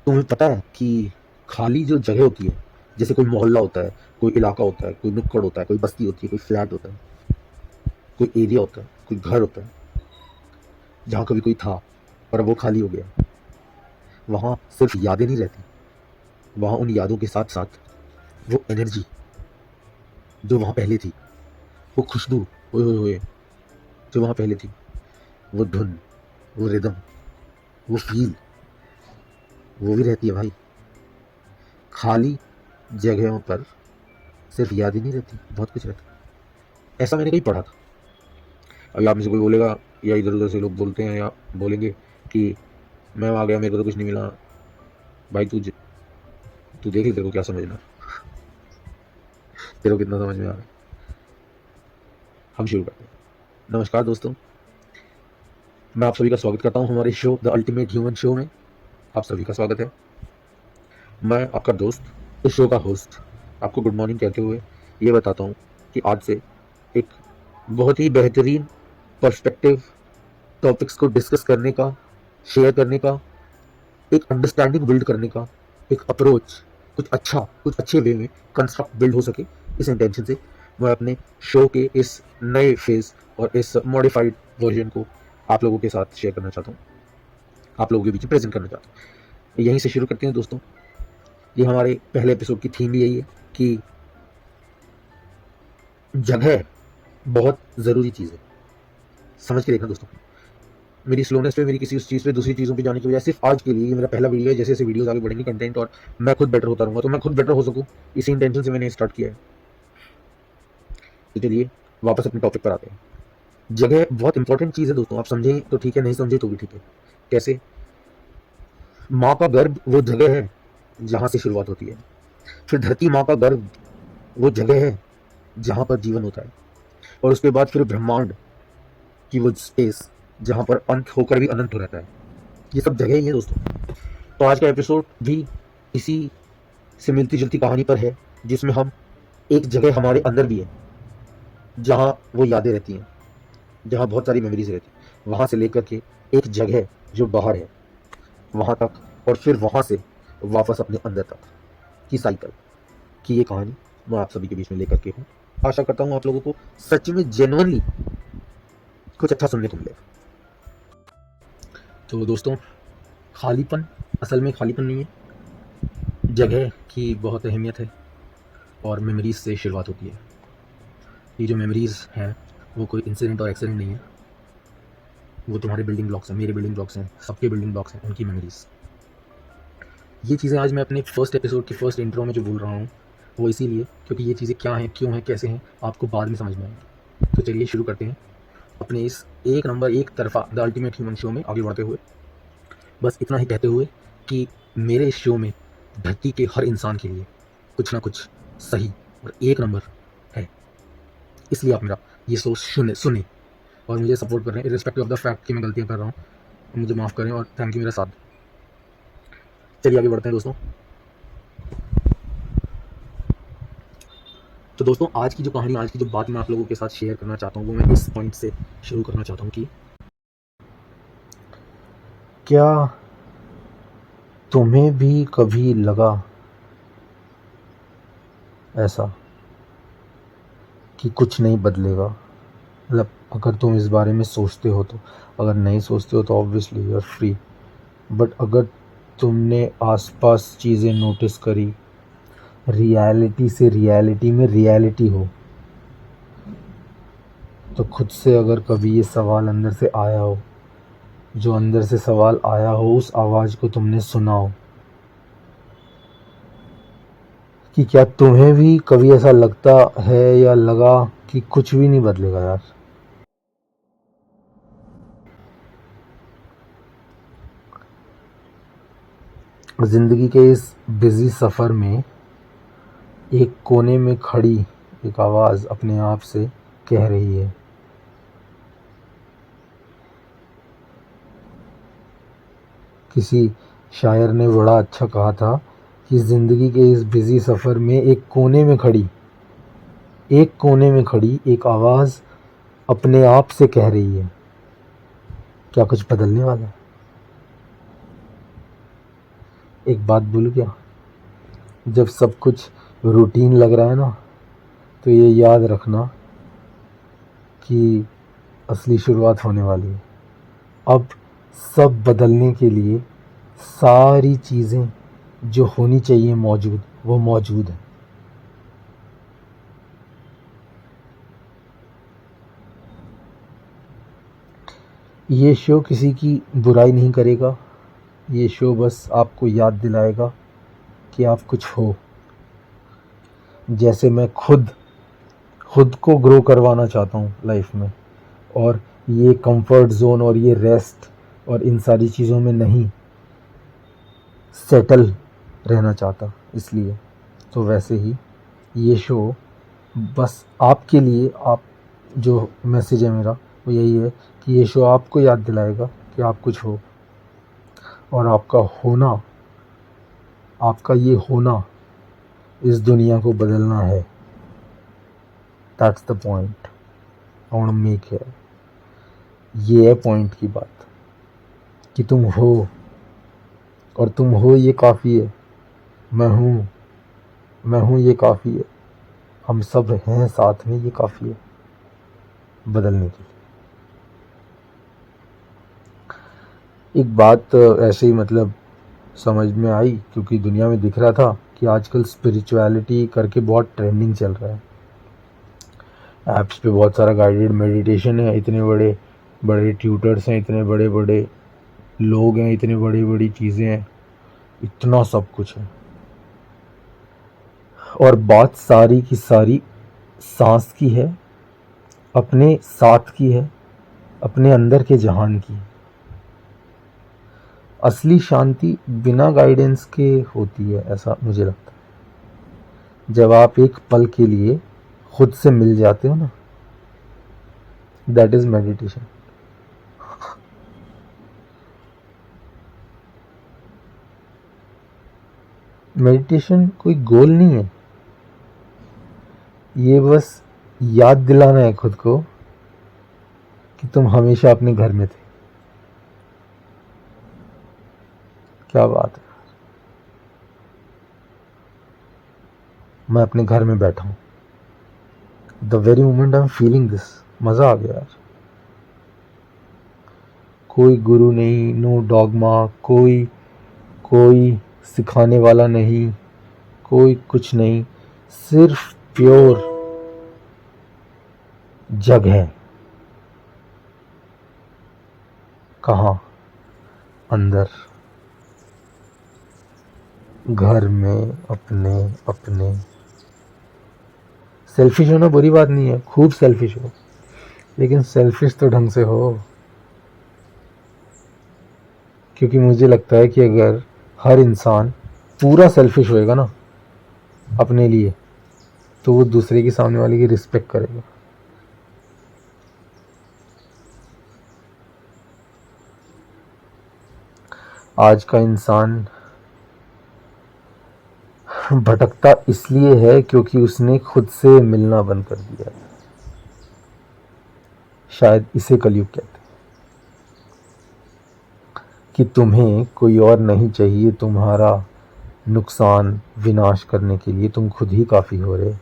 तुम्हें पता है कि खाली जो जगह होती है, जैसे कोई मोहल्ला होता है, कोई इलाका होता है, कोई नुक्कड़ होता है, कोई बस्ती होती है, कोई फ्लैट होता है, कोई एरिया होता है, कोई घर होता है, जहाँ कभी कोई था और अब वो खाली हो गया। वहाँ सिर्फ यादें नहीं रहती, वहाँ उन यादों के साथ साथ वो एनर्जी जो वहाँ पहले थी, वो खुशबू, ओए होए होए, जो वहाँ पहले थी, वो धुन, वो रिदम, वो फील, वो भी रहती है भाई। खाली जगहों पर सिर्फ याद ही नहीं रहती, बहुत कुछ रहता है। ऐसा मैंने कहीं पढ़ा था। अभी आप में से कोई बोलेगा या इधर उधर से लोग बोलते हैं या बोलेंगे कि मैं वहाँ गया, मेरे को तो कुछ नहीं मिला। भाई तू देख ले, तेरे को क्या समझना, तेरे को कितना समझ में आ रहा है। हम शुरू करते हैं। नमस्कार दोस्तों, मैं आप सभी का स्वागत करता हूँ हमारे show the ultimate human show में। आप सभी का स्वागत है। मैं आपका दोस्त, इस शो का होस्ट, आपको गुड मॉर्निंग कहते हुए ये बताता हूँ कि आज से एक बहुत ही बेहतरीन पर्सपेक्टिव टॉपिक्स को डिस्कस करने का, शेयर करने का, एक अंडरस्टैंडिंग बिल्ड करने का, एक अप्रोच, कुछ अच्छे वे में कंस्ट्रक्ट बिल्ड हो सके, इस इंटेंशन से मैं अपने शो के इस नए फेज और इस मॉडिफाइड वर्जन को आप लोगों के साथ शेयर करना चाहता हूँ, आप लोगों के बीच में प्रेजेंट करना चाहता हूँ। यहीं से शुरू करते हैं दोस्तों। ये हमारे पहले एपिसोड की थीम भी यही है कि जगह बहुत ज़रूरी चीज़ है। समझ के देखना दोस्तों, मेरी स्लोनेस पे, मेरी किसी उस चीज़ पे, दूसरी चीज़ों पे जाने की बजाय सिर्फ आज के लिए ये मेरा पहला वीडियो है। जैसे जैसे वीडियोस आगे बढ़ेंगे कंटेंट और मैं खुद बेटर होता रहूँगा, तो मैं खुद बेटर हो सकूँ, इसी इंटेंशन से मैंने स्टार्ट किया है। तो चलिए वापस अपने टॉपिक पर आते हैं। जगह बहुत इंपॉर्टेंट चीज़ है दोस्तों, आप समझें तो ठीक है, नहीं समझे तो भी ठीक है। कैसे? माँ का गर्भ वो जगह है जहाँ से शुरुआत होती है। फिर धरती माँ का गर्भ वो जगह है जहाँ पर जीवन होता है। और उसके बाद फिर ब्रह्मांड की वो स्पेस जहाँ पर अंत होकर भी अनंत हो रहता है। ये सब जगह ही है दोस्तों। तो आज का एपिसोड भी इसी से मिलती जुलती कहानी पर है, जिसमें हम एक जगह हमारे अंदर भी है जहाँ वो यादें रहती हैं, जहाँ बहुत सारी मेमोरीज रहती हैं, वहाँ से लेकर के एक जगह जो बाहर है वहाँ तक, और फिर वहाँ से वापस अपने अंदर तक की साइकिल की ये कहानी मैं आप सभी के बीच में लेकर के हूँ। आशा करता हूँ आप लोगों को सच में जेन्युइनली कुछ अच्छा सुनने को मिलेगा। तो दोस्तों, खालीपन असल में खालीपन नहीं है, जगह की बहुत अहमियत है और मेमोरीज से शुरुआत होती है। ये जो मेमोरीज हैं वो कोई इंसिडेंट और एक्सीडेंट नहीं है, वो तुम्हारे बिल्डिंग ब्लॉक्स हैं, मेरे बिल्डिंग ब्लॉक्स हैं, सबके बिल्डिंग ब्लॉक्स हैं, उनकी मेमोरीज। ये चीज़ें आज मैं अपने फर्स्ट एपिसोड की फर्स्ट इंट्रो में जो बोल रहा हूँ वो इसीलिए क्योंकि ये चीज़ें क्या हैं, क्यों हैं, कैसे हैं, आपको बाद में समझ में आएंगी। तो चलिए शुरू करते हैं अपने इस एक नंबर एक तरफा द अल्टीमेट ह्यूमन शो में आगे बढ़ते हुए। बस इतना ही कहते हुए कि मेरे इस शो में धरती के हर इंसान के लिए कुछ ना कुछ सही और एक नंबर है, इसलिए आप मेरा ये शो सुने और मुझे सपोर्ट कर रहे हैं इर्रिस्पेक्टिव ऑफ द फैक्ट कि मैं गलतियाँ कर रहा हूँ। मुझे माफ़ करें और थैंक यू मेरा साथ। चलिए आगे बढ़ते हैं दोस्तों। तो दोस्तों, आज की जो कहानी, आज की जो बात मैं आप लोगों के साथ शेयर करना चाहता हूँ वो मैं इस पॉइंट से शुरू करना चाहता हूँ कि क्या तुम्हें भी कभी लगा ऐसा कि कुछ नहीं बदलेगा? मतलब अगर तुम इस बारे में सोचते हो तो, अगर नहीं सोचते हो तो obviously you are free, but अगर तुमने आसपास चीज़ें नोटिस करी, रियलिटी से रियलिटी में रियलिटी हो, तो खुद से अगर कभी ये सवाल अंदर से आया हो, जो अंदर से सवाल आया हो उस आवाज़ को तुमने सुना हो कि क्या तुम्हें भी कभी ऐसा लगता है या लगा कि कुछ भी नहीं बदलेगा यार? ज़िंदगी के इस बिज़ी सफ़र में एक कोने में खड़ी एक आवाज़ अपने आप से कह रही है, किसी शायर ने बड़ा अच्छा कहा था कि ज़िंदगी के इस बिज़ी सफ़र में एक कोने में खड़ी एक आवाज़ अपने आप से कह रही है, क्या कुछ बदलने वाला है? एक बात भूल गया, जब सब कुछ रूटीन लग रहा है ना, तो ये याद रखना कि असली शुरुआत होने वाली है। अब सब बदलने के लिए सारी चीज़ें जो होनी चाहिए मौजूद, वो मौजूद है। ये शो किसी की बुराई नहीं करेगा, ये शो बस आपको याद दिलाएगा कि आप कुछ हो। जैसे मैं खुद को ग्रो करवाना चाहता हूँ लाइफ में, और ये कंफर्ट जोन और ये रेस्ट और इन सारी चीज़ों में नहीं सेटल रहना चाहता, इसलिए तो वैसे ही ये शो बस आपके लिए, आप जो मैसेज है मेरा वो यही है कि ये शो आपको याद दिलाएगा कि आप कुछ हो, और आपका होना, आपका ये होना इस दुनिया को बदलना है। That's the point I want to make here. ये है पॉइंट की बात कि तुम हो, और तुम हो ये काफ़ी है। मैं हूँ ये काफ़ी है। हम सब हैं साथ में, ये काफ़ी है बदलने के लिए। एक बात ऐसे ही मतलब समझ में आई, क्योंकि दुनिया में दिख रहा था कि आजकल स्पिरिचुअलिटी करके बहुत ट्रेंडिंग चल रहा है। ऐप्स पे बहुत सारा गाइडेड मेडिटेशन है, इतने बड़े बड़े ट्यूटर्स हैं, इतने बड़े बड़े लोग हैं, इतनी बड़ी बड़ी चीज़ें हैं, इतना सब कुछ है। और बात सारी की सारी सांस की है, अपने साथ की है, अपने अंदर के जहान की। असली शांति बिना गाइडेंस के होती है, ऐसा मुझे लगता है। जब आप एक पल के लिए खुद से मिल जाते हो ना, दैट इज मेडिटेशन। मेडिटेशन कोई गोल नहीं है, ये बस याद दिलाना है खुद को कि तुम हमेशा अपने घर में थे। क्या बात है, मैं अपने घर में बैठा हूँ। The very moment I am feeling this, मज़ा आ गया यार। कोई गुरु नहीं, नो डॉगमा, कोई सिखाने वाला नहीं, कोई कुछ नहीं, सिर्फ प्योर जगह। कहाँ? अंदर, घर में, अपने अपने। सेल्फिश होना बुरी बात नहीं है, खूब सेल्फिश हो, लेकिन सेल्फिश तो ढंग से हो। क्योंकि मुझे लगता है कि अगर हर इंसान पूरा सेल्फिश होएगा ना अपने लिए, तो वो दूसरे के सामने वाले की रिस्पेक्ट करेगा। आज का इंसान भटकता इसलिए है क्योंकि उसने खुद से मिलना बंद कर दिया है। शायद इसे कलयुग कहते हैं कि तुम्हें कोई और नहीं चाहिए तुम्हारा नुकसान विनाश करने के लिए, तुम खुद ही काफ़ी हो रहे।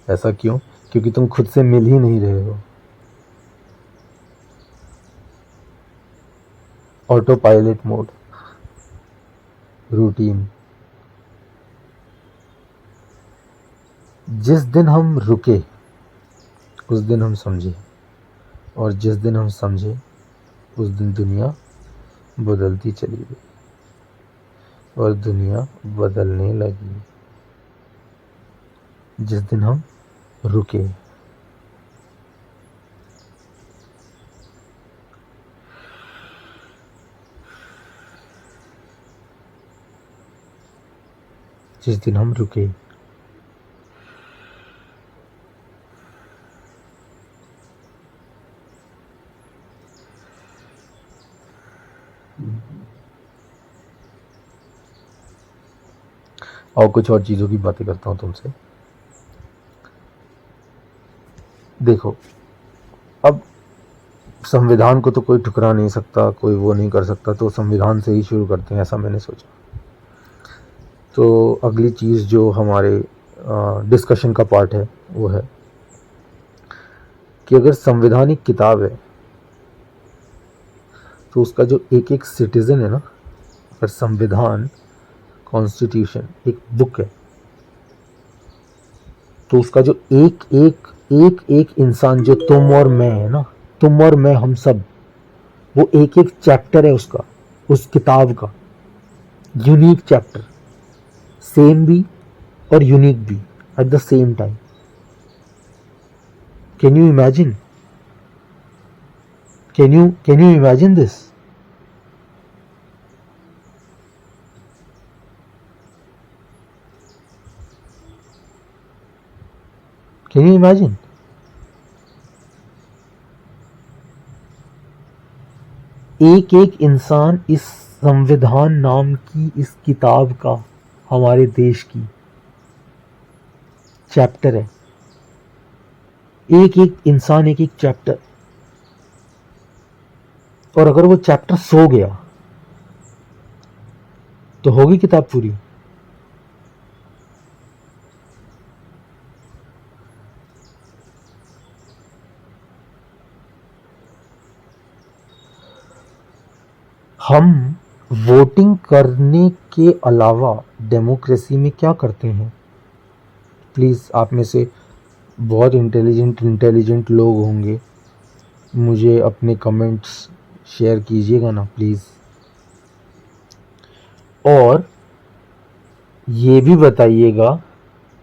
ऐसा क्यों? क्योंकि तुम खुद से मिल ही नहीं रहे हो। Auto pilot mode, routine. जिस दिन हम रुके उस दिन हम समझे, और जिस दिन हम समझे उस दिन दुनिया बदलती चली गई, और दुनिया बदलने लगी। जिस दिन हम रुके। जिस दिन हम रुके। और कुछ और चीज़ों की बातें करता हूँ तुमसे। देखो, अब संविधान को तो कोई ठुकरा नहीं सकता, कोई वो नहीं कर सकता, तो संविधान से ही शुरू करते हैं, ऐसा मैंने सोचा। तो अगली चीज़ जो हमारे डिस्कशन का पार्ट है वो है कि अगर संविधान एक किताब है तो उसका जो एक एक सिटीज़न है ना, अगर संविधान कॉन्स्टिट्यूशन एक बुक है तो उसका जो एक इंसान, जो तुम और मैं है ना, तुम और मैं, हम सब, वो एक एक चैप्टर है उसका, उस किताब का, यूनिक चैप्टर, सेम भी और यूनिक भी at the same time. Can you imagine? Can you imagine this? Can you imagine? एक एक इंसान इस संविधान नाम की इस किताब का, हमारे देश की, चैप्टर है। एक एक इंसान एक एक चैप्टर। और अगर वो चैप्टर सो गया तो होगी किताब पूरी? हम वोटिंग करने के अलावा डेमोक्रेसी में क्या करते हैं? प्लीज़, आप में से बहुत इंटेलिजेंट लोग होंगे, मुझे अपने कमेंट्स शेयर कीजिएगा ना प्लीज़। और ये भी बताइएगा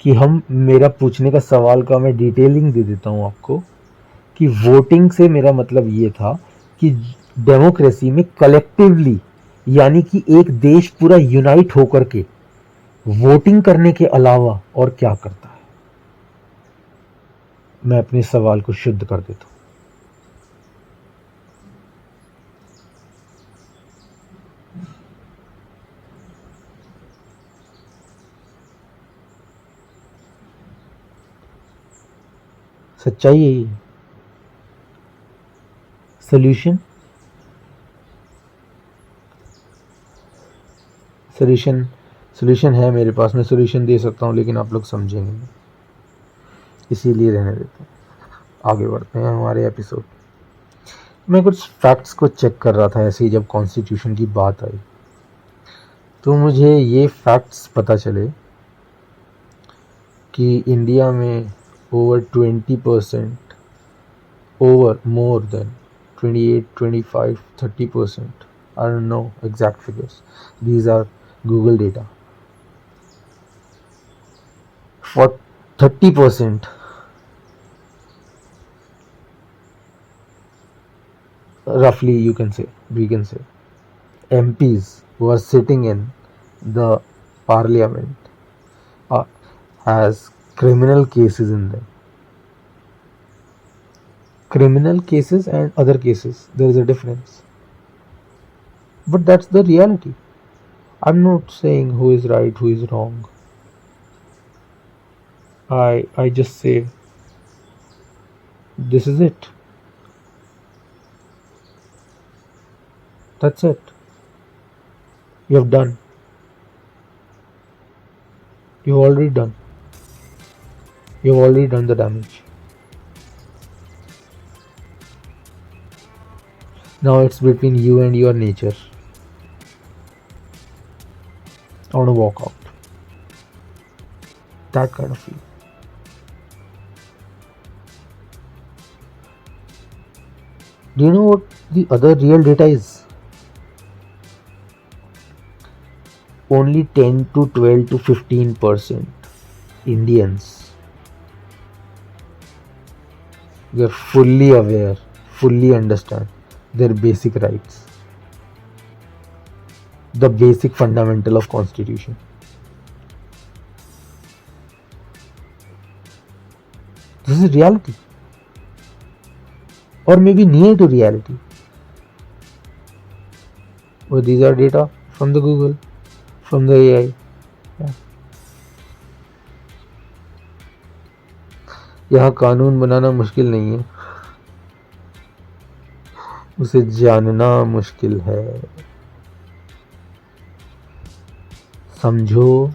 कि हम, मेरा पूछने का सवाल का मैं डिटेलिंग दे देता हूँ आपको, कि वोटिंग से मेरा मतलब ये था कि डेमोक्रेसी में कलेक्टिवली, यानी कि एक देश पूरा यूनाइट होकर के वोटिंग करने के अलावा और क्या करता है। मैं अपने सवाल को शुद्ध कर देता हूँ। सच्चाई है ये। सोल्यूशन सोल्यूशन सोल्यूशन है मेरे पास, मैं सोल्यूशन दे सकता हूँ, लेकिन आप लोग समझेंगे नहीं, इसीलिए रहने देते हैं। आगे बढ़ते हैं हमारे एपिसोड। मैं कुछ फैक्ट्स को चेक कर रहा था ऐसे ही जब कॉन्स्टिट्यूशन की बात आई, तो मुझे ये फैक्ट्स पता चले कि इंडिया में over 20%, over more than 28, 25, 30%. I don't know exact figures. These are Google data. For 30%, roughly we can say, MPs who are sitting in the parliament has criminal cases in them. Criminal cases and other cases, there is a difference. But that's the reality. I'm not saying who is right, who is wrong. I just say this is it. That's it. You have done. You've already done. You've already done the damage. Now it's between you and your nature. I want to walk out. That kind of feeling. Do you know what the other real data is? Only 10 to 12 to 15% Indians, they are fully aware, fully understand their basic rights, the basic fundamental of constitution. This is reality, or maybe near to reality. But these are data from the Google, from the AI. Yeah. यहाँ कानून बनाना मुश्किल नहीं है, उसे जानना मुश्किल है। समझो,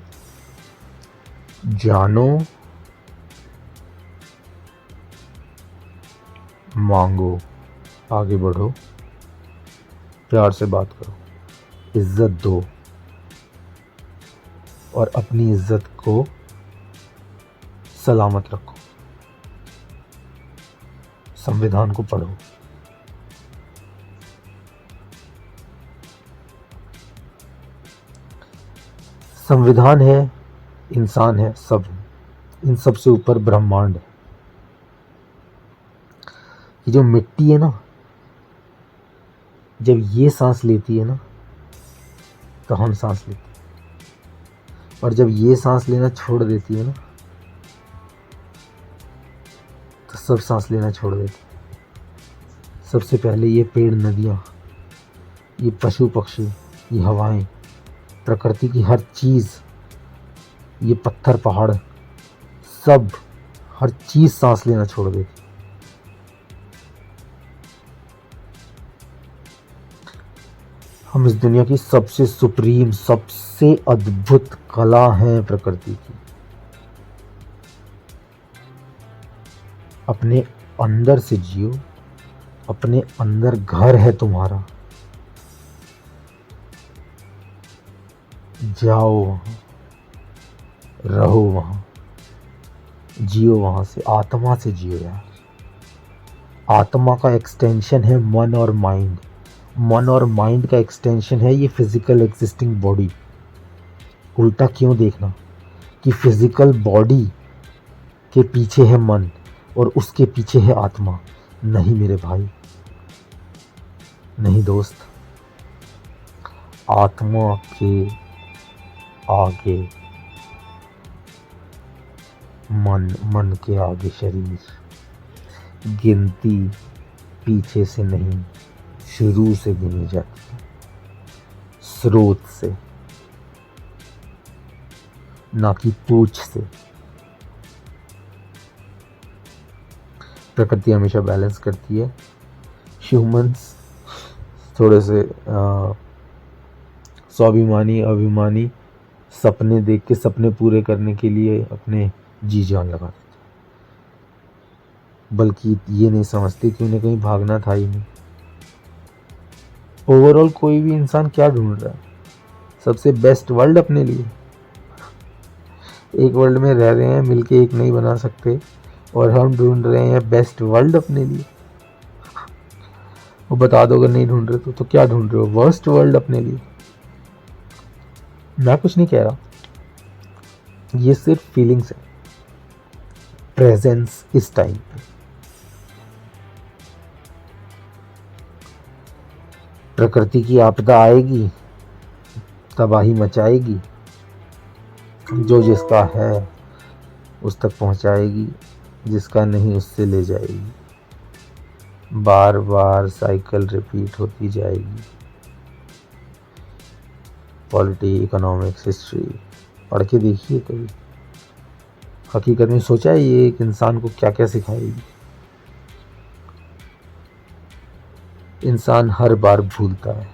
जानो, मांगो, आगे बढ़ो, प्यार से बात करो, इज्जत दो और अपनी इज्जत को सलामत रखो। संविधान को पढ़ो। संविधान है, इंसान है, सब है। इन सब से ऊपर ब्रह्मांड है। ये जो मिट्टी है ना, जब ये सांस लेती है ना तो हम सांस लेते हैं, और जब ये सांस लेना छोड़ देती है ना तो सब सांस लेना छोड़ देते हैं। सबसे पहले ये पेड़, नदियाँ, ये पशु पक्षी, ये हवाएं, प्रकृति की हर चीज़, ये पत्थर पहाड़, सब, हर चीज़ सांस लेना छोड़ देती। हम इस दुनिया की सबसे सुप्रीम, सबसे अद्भुत कला है प्रकृति की। अपने अंदर से जियो, अपने अंदर घर है तुम्हारा। जाओ वहाँ, रहो वहाँ, जियो वहाँ से, आत्मा से जियो यार। आत्मा का एक्सटेंशन है मन और माइंड। मन और माइंड का एक्सटेंशन है ये फिजिकल एग्जिस्टिंग बॉडी। उल्टा क्यों देखना कि फिजिकल बॉडी के पीछे है मन और उसके पीछे है आत्मा। नहीं मेरे भाई, नहीं दोस्त, आत्मा के आगे मन, मन के आगे शरीर। गिनती पीछे से नहीं, शुरू से गिनी जाती है, स्रोत से, ना कि पूछ से। प्रकृति हमेशा बैलेंस करती है। ह्यूमंस थोड़े से स्वाभिमानी, अभिमानी, सपने देख के सपने पूरे करने के लिए अपने जी जान लगा देते, बल्कि ये नहीं समझते कि उन्हें कहीं भागना था ही नहीं। ओवरऑल कोई भी इंसान क्या ढूंढ रहा है? सबसे बेस्ट वर्ल्ड अपने लिए। एक वर्ल्ड में रह रहे हैं, मिलके एक नहीं बना सकते, और हम ढूंढ रहे हैं बेस्ट वर्ल्ड अपने लिए। वो बता दो अगर नहीं ढूंढ रहे तो क्या ढूंढ रहे हो? वर्स्ट वर्ल्ड अपने लिए। मैं कुछ नहीं कह रहा, ये सिर्फ फीलिंग्स है, प्रेजेंस इस टाइम पे। प्रकृति की आपदा आएगी, तबाही मचाएगी, जो जिसका है उस तक पहुंचाएगी, जिसका नहीं उससे ले जाएगी। बार बार साइकिल रिपीट होती जाएगी। पॉलिटी, इकोनॉमिक्स, हिस्ट्री पढ़ के देखिए कभी। हकीकत में सोचा है ये एक इंसान को क्या क्या सिखाएगी? इंसान हर बार भूलता है,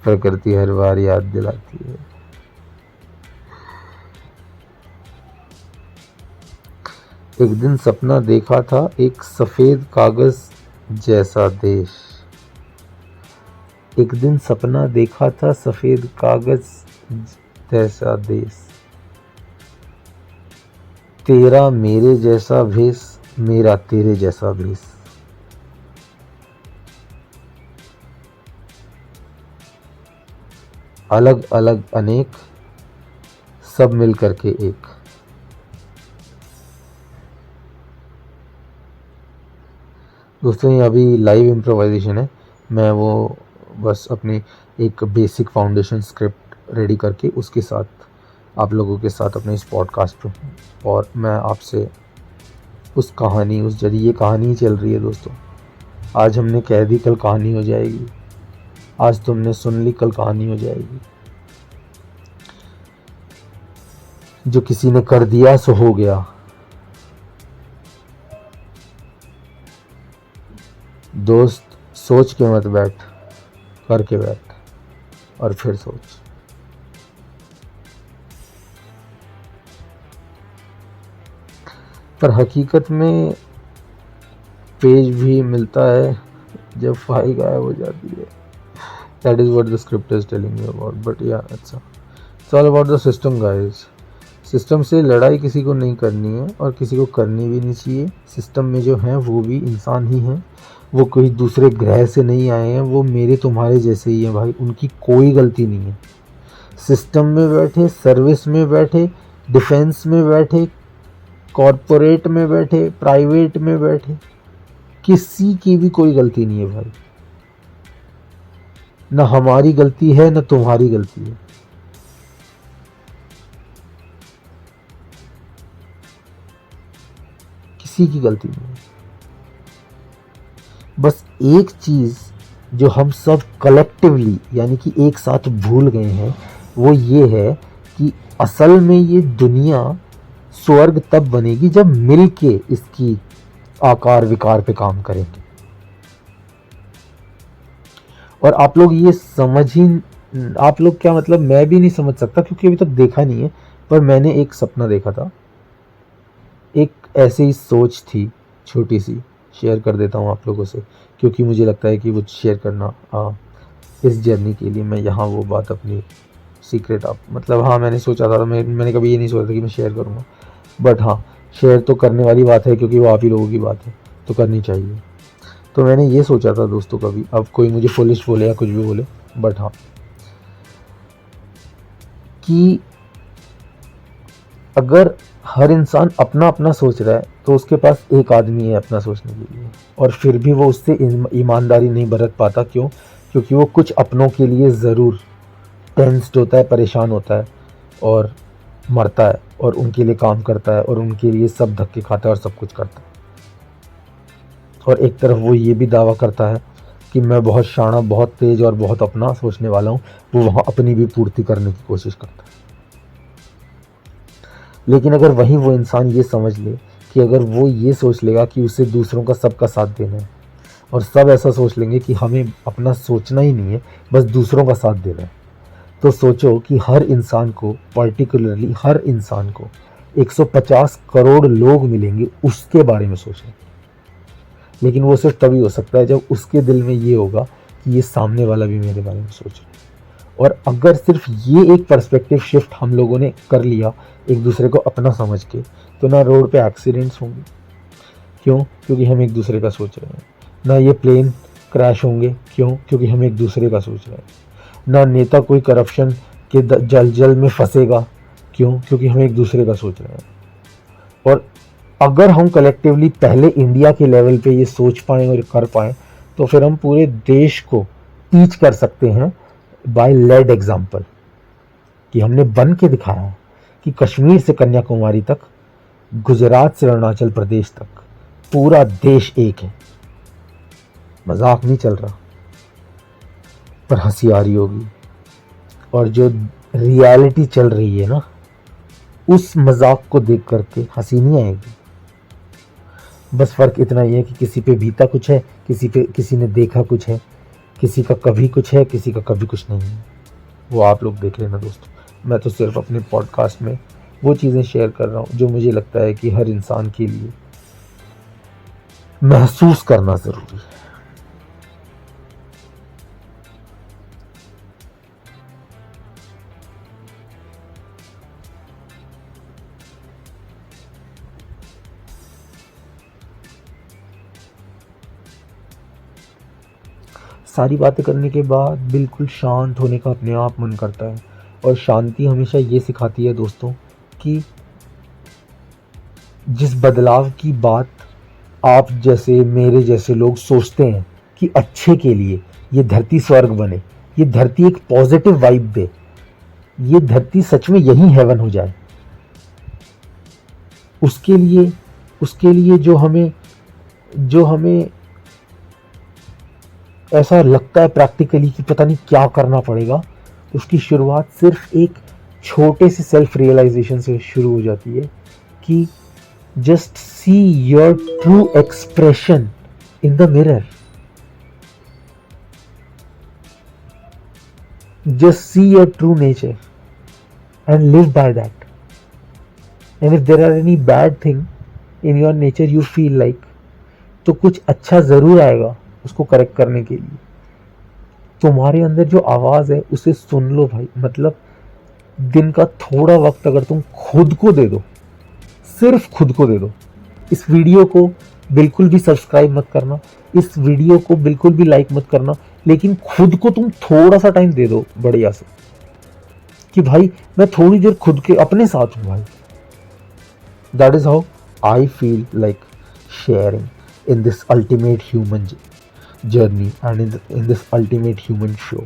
प्रकृति हर बार याद दिलाती है। एक दिन सपना देखा था एक सफेद कागज जैसा देश। एक दिन सपना देखा था सफेद कागज जैसा देश। तेरा मेरे जैसा भेष, मेरा तेरे जैसा भेष। अलग अलग अनेक, सब मिल करके एक। दोस्तों ये अभी लाइव इम्प्रोवाइजेशन है। मैं वो बस अपनी एक बेसिक फाउंडेशन स्क्रिप्ट रेडी करके उसके साथ आप लोगों के साथ अपने इस पॉडकास्ट पे, और मैं आपसे उस कहानी, उस जरिए कहानी चल रही है दोस्तों। आज हमने कह दी, कल कहानी हो जाएगी। आज तुमने सुन ली, कल कहानी हो जाएगी। जो किसी ने कर दिया सो हो गया। दोस्त सोच के मत बैठ, करके बैठ और फिर सोच। पर हकीकत में पेज भी मिलता है जब फाइल गायब हो जाती है। That is what the script is telling you about. But yeah, it's all about the system, guys. System से लड़ाई किसी को नहीं करनी है और किसी को करनी भी नहीं चाहिए। सिस्टम में जो हैं वो भी इंसान ही हैं, वो कोई दूसरे ग्रह से नहीं आए हैं, वो मेरे तुम्हारे जैसे ही हैं भाई, उनकी कोई गलती नहीं है। सिस्टम में बैठे, सर्विस में बैठे, डिफेंस में बैठे, कॉरपोरेट में बैठे, प्राइवेट में बैठे, किसी की भी कोई गलती नहीं है भाई। ना हमारी गलती है ना तुम्हारी गलती है। किसी की गलती नहीं है। बस एक चीज जो हम सब कलेक्टिवली यानी कि एक साथ भूल गए हैं वो ये है कि असल में ये दुनिया स्वर्ग तब बनेगी जब मिलके इसकी आकार विकार पे काम करेंगे। और आप लोग ये आप लोग क्या मतलब, मैं भी नहीं समझ सकता क्योंकि अभी तक देखा नहीं है, पर मैंने एक सपना देखा था। एक ऐसी ही सोच थी छोटी सी, शेयर कर देता हूँ आप लोगों से क्योंकि मुझे लगता है कि वो शेयर करना इस जर्नी के लिए मैं यहाँ वो बात अपनी सीक्रेट आप मतलब मैंने सोचा था, मैंने कभी ये नहीं सोचा था कि मैं शेयर करूँगा, बट शेयर तो करने वाली बात है क्योंकि वो आप ही लोगों की बात है तो करनी चाहिए। तो मैंने ये सोचा था दोस्तों, कभी अब कोई मुझे फुलिश बोले या कुछ भी बोले, बट कि अगर हर इंसान अपना अपना सोच रहा है तो उसके पास एक आदमी है अपना सोचने के लिए, और फिर भी वो उससे ईमानदारी नहीं बरत पाता। क्यों? क्योंकि वो कुछ अपनों के लिए ज़रूर टेंस्ड होता है, परेशान होता है और मरता है और उनके लिए काम करता है और उनके लिए सब धक्के खाता है और सब कुछ करता है। और एक तरफ वो ये भी दावा करता है कि मैं बहुत शाना, बहुत तेज और बहुत अपना सोचने वाला हूँ, वो वहाँ अपनी भी पूर्ति करने की कोशिश करता है। लेकिन अगर वहीं वो इंसान ये समझ ले कि अगर वो ये सोच लेगा कि उसे दूसरों का सबका साथ देना है और सब ऐसा सोच लेंगे कि हमें अपना सोचना ही नहीं है, बस दूसरों का साथ देना है, तो सोचो कि हर इंसान को, पर्टिकुलरली हर इंसान को 150 करोड़ लोग मिलेंगे उसके बारे में सोचने। लेकिन वो सिर्फ तभी हो सकता है जब उसके दिल में ये होगा कि ये सामने वाला भी मेरे बारे में सोच रहा है। और अगर सिर्फ ये एक पर्सपेक्टिव शिफ्ट हम लोगों ने कर लिया एक दूसरे को अपना समझ के, तो ना रोड पे एक्सीडेंट्स होंगे। क्यों? क्योंकि हम एक दूसरे का सोच रहे हैं। ना ये प्लेन क्रैश होंगे। क्यों? क्योंकि हम एक दूसरे का सोच रहे हैं। ना नेता कोई करप्शन के जल में फंसेगा। क्यों? क्योंकि हम एक दूसरे का सोच रहे हैं। और अगर हम कलेक्टिवली पहले इंडिया के लेवल पे ये सोच पाएँ और कर पाएँ, तो फिर हम पूरे देश को टीच कर सकते हैं बाय लेड एग्जाम्पल, कि हमने बन के दिखाया है कि कश्मीर से कन्याकुमारी तक, गुजरात से अरुणाचल प्रदेश तक पूरा देश एक है। मजाक नहीं चल रहा, पर हंसी आ रही होगी। और जो रियलिटी चल रही है ना, उस मजाक को देख करके हंसी नहीं आएगी। बस फर्क इतना ही है कि किसी पे बीता कुछ है, किसी ने देखा कुछ है, किसी का कभी कुछ है, किसी का कभी कुछ नहीं है। वो आप लोग देख लेना दोस्तों। मैं तो सिर्फ अपने पॉडकास्ट में वो चीज़ें शेयर कर रहा हूँ जो मुझे लगता है कि हर इंसान के लिए महसूस करना ज़रूरी है। सारी बातें करने के बाद बिल्कुल शांत होने का अपने आप मन करता है। और शांति हमेशा ये सिखाती है दोस्तों कि जिस बदलाव की बात आप जैसे, मेरे जैसे लोग सोचते हैं कि अच्छे के लिए ये धरती स्वर्ग बने, ये धरती एक पॉजिटिव वाइब दे, ये धरती सच में यही हेवन हो जाए, उसके लिए जो हमें ऐसा लगता है प्रैक्टिकली कि पता नहीं क्या करना पड़ेगा, उसकी शुरुआत सिर्फ एक छोटे से सेल्फ रियलाइजेशन से शुरू हो जाती है कि just see your true expression in the mirror. just see your true nature and live by that. And if there are any bad thing in your nature you feel like, तो कुछ अच्छा जरूर आएगा उसको करेक्ट करने के लिए। तुम्हारे अंदर जो आवाज है उसे सुन लो भाई। मतलब दिन का थोड़ा वक्त अगर तुम खुद को दे दो, सिर्फ खुद को दे दो। इस वीडियो को बिल्कुल भी सब्सक्राइब मत करना, इस वीडियो को बिल्कुल भी लाइक मत करना, लेकिन खुद को तुम थोड़ा सा टाइम दे दो बढ़िया से, कि भाई मैं थोड़ी देर खुद के अपने साथ हूं भाई। That is how I feel like sharing in this ultimate human journey and in this ultimate human show,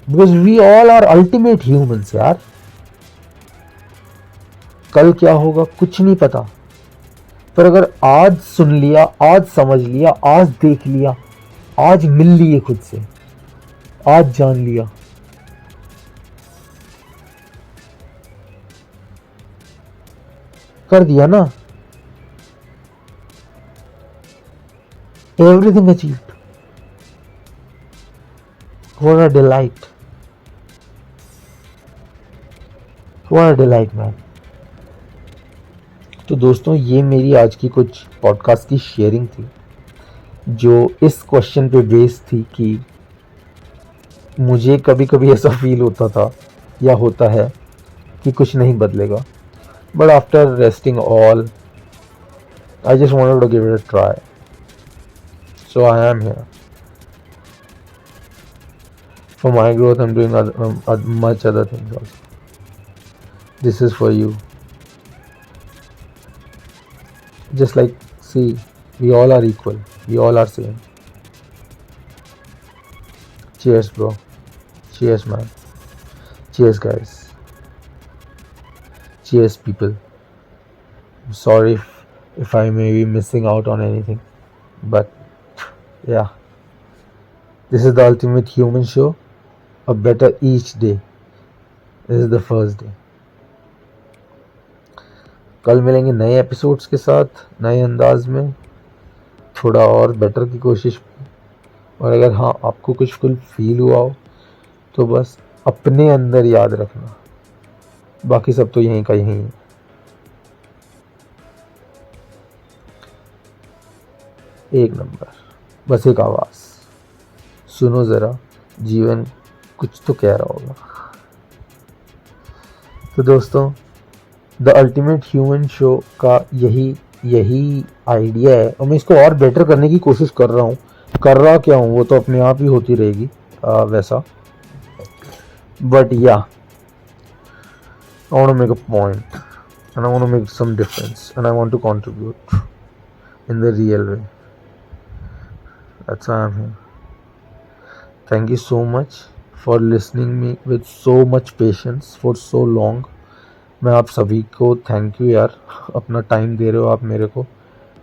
because we all are ultimate humans यार। कल क्या होगा कुछ नहीं पता, पर अगर आज सुन लिया, आज समझ लिया, आज देख लिया, आज मिल लिए खुद से, आज जान लिया, कर दिया ना, everything achieved. What a delight. What a delight man. तो दोस्तों ये मेरी आज की कुछ पॉडकास्ट की शेयरिंग थी, जो इस क्वेश्चन पे बेस्ड थी कि मुझे कभी कभी ऐसा फील होता था या होता है कि कुछ नहीं बदलेगा, but after resting all I just wanted to give it a try. So I am here. For my growth, I'm doing much other things also. This is for you. Just like, see, we all are equal. We all are same. Cheers, bro. Cheers, man. Cheers, guys. Cheers, people. I'm sorry if I may be missing out on anything, but yeah, this is the ultimate human show. A better each day. This is the first day. कल मिलेंगे नए episodes के साथ, नए अंदाज में, थोड़ा और बेटर की कोशिश में। और अगर हाँ आपको कुछ फुल फील हुआ हो तो बस अपने अंदर याद रखना, बाकी सब तो यहीं का यहीं है। एक नंबर, बस एक आवाज़ सुनो ज़रा, जीवन कुछ तो कह रहा होगा। तो दोस्तों द अल्टीमेट ह्यूमन शो का यही आइडिया है, और मैं इसको और बेटर करने की कोशिश कर रहा हूँ। कर रहा क्या हूँ वो तो अपने आप ही होती रहेगी वैसा, बट या I want to make a point and I want to make some difference and I want to contribute in the real way. That's why I'm here. Thank you so much for listening me with so much patience for so long. मैं आप सभी को thank you यार, अपना time दे रहे हो आप मेरे को।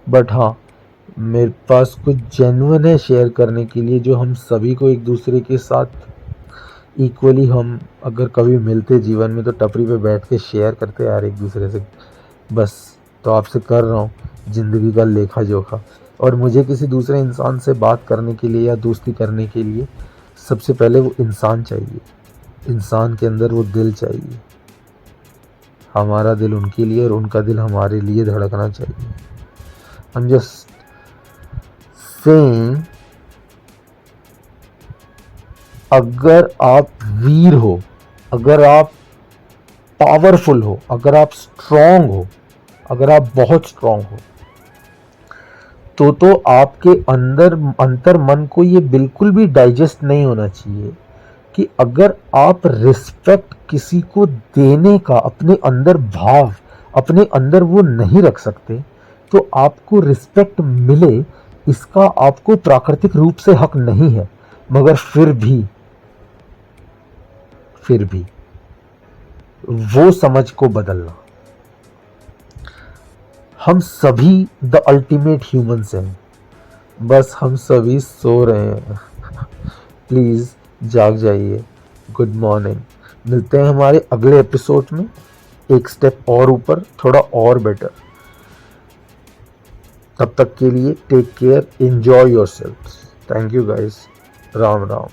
बट हाँ, मेरे पास कुछ जेन्युइन है शेयर करने के लिए, जो हम सभी को एक दूसरे के साथ इक्वली, हम अगर कभी मिलते जीवन में तो टपरी पे बैठ के शेयर करते यार एक दूसरे से। बस तो आपसे कर रहा हूँ ज़िंदगी का लेखा जोखा। और मुझे किसी दूसरे इंसान से बात करने के लिए या दोस्ती करने के लिए सबसे पहले वो इंसान चाहिए, इंसान के अंदर वो दिल चाहिए, हमारा दिल उनके लिए और उनका दिल हमारे लिए धड़कना चाहिए. आई एम जस्ट सेइंग, अगर आप वीर हो, अगर आप पावरफुल हो, अगर आप स्ट्रांग हो, अगर आप बहुत स्ट्रांग हो, तो आपके अंदर अंतर मन को ये बिल्कुल भी डाइजेस्ट नहीं होना चाहिए कि अगर आप रिस्पेक्ट किसी को देने का अपने अंदर भाव, अपने अंदर वो नहीं रख सकते, तो आपको रिस्पेक्ट मिले इसका आपको प्राकृतिक रूप से हक नहीं है. मगर फिर भी वो समझ को बदलना. हम सभी द अल्टीमेट ह्यूमंस हैं, बस हम सभी सो रहे हैं. प्लीज़ जाग जाइए. Good morning. मिलते हैं हमारे अगले एपिसोड में, एक स्टेप और ऊपर, थोड़ा और बेटर. तब तक के लिए take care, enjoy yourself. Thank you guys. Ram Ram.